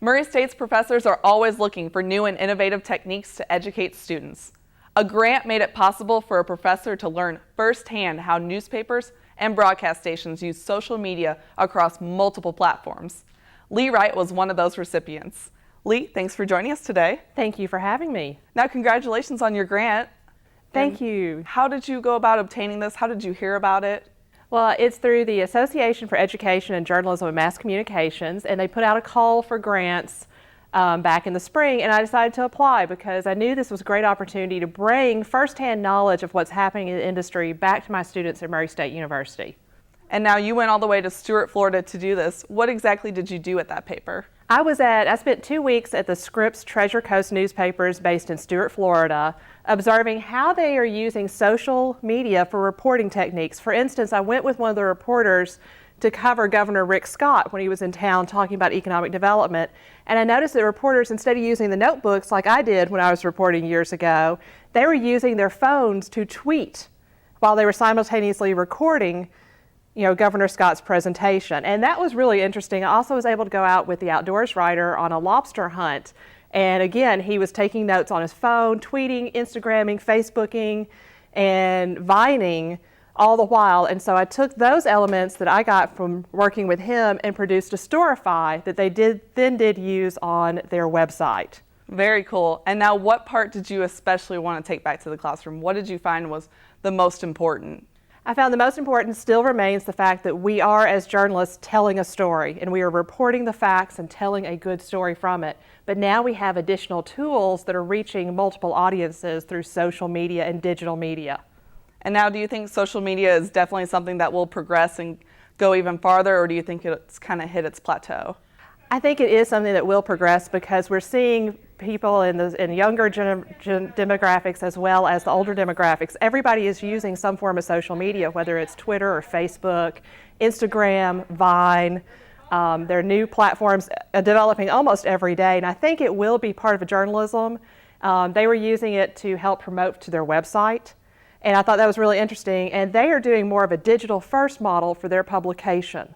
Murray State's professors are always looking for new and innovative techniques to educate students. A grant made it possible for a professor to learn firsthand how newspapers and broadcast stations use social media across multiple platforms. Leigh Wright was one of those recipients. Leigh, thanks for joining us today. Thank you for having me. Now, congratulations on your grant. Thank you. How did you go about obtaining this? How did you hear about it? Well, it's through the Association for Education in Journalism and Mass Communications, and they put out a call for grants back in the spring, and I decided to apply because I knew this was a great opportunity to bring firsthand knowledge of what's happening in the industry back to my students at Murray State University. And now you went all the way to Stuart, Florida to do this. What exactly did you do with that paper? I spent 2 weeks at the Scripps Treasure Coast newspapers based in Stuart, Florida, observing how they are using social media for reporting techniques. For instance, I went with one of the reporters to cover Governor Rick Scott when he was in town talking about economic development. And I noticed that reporters, instead of using the notebooks like I did when I was reporting years ago, they were using their phones to tweet while they were simultaneously recording Governor Scott's presentation. And that was really interesting. I also was able to go out with the outdoors writer on a lobster hunt. And again, he was taking notes on his phone, tweeting, Instagramming, Facebooking, and Vining all the while. And so I took those elements that I got from working with him and produced a Storify that they then did use on their website. Very cool. And now what part did you especially want to take back to the classroom? What did you find was the most important? I found the most important still remains the fact that we are, as journalists, telling a story, and we are reporting the facts and telling a good story from it. But now we have additional tools that are reaching multiple audiences through social media and digital media. And now, do you think social media is definitely something that will progress and go even farther, or do you think it's kind of hit its plateau? I think it is something that will progress because we're seeing people in younger demographics as well as the older demographics. Everybody is using some form of social media, whether it's Twitter or Facebook, Instagram, Vine. There are new platforms developing almost every day, and I think it will be part of journalism. They were using it to help promote to their website, and I thought that was really interesting. And they are doing more of a digital-first model for their publication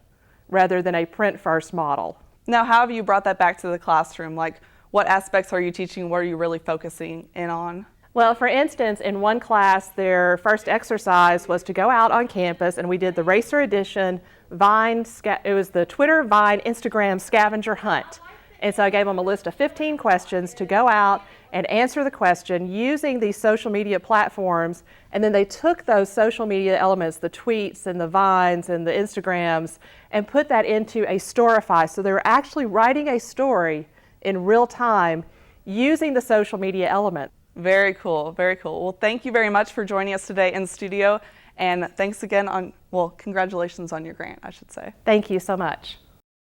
rather than a print-first model. Now, how have you brought that back to the classroom? Like, what aspects are you teaching? What are you really focusing in on? Well, for instance, in one class, their first exercise was to go out on campus, and we did the Racer Edition Vine, it was the Twitter, Vine, Instagram scavenger hunt. And so I gave them a list of 15 questions to go out and answer the question using these social media platforms, and then they took those social media elements, the tweets and the Vines and the Instagrams, and put that into a Storify. So they were actually writing a story in real time using the social media element. Very cool, very cool. Well, thank you very much for joining us today in studio, and thanks again congratulations on your grant, I should say. Thank you so much.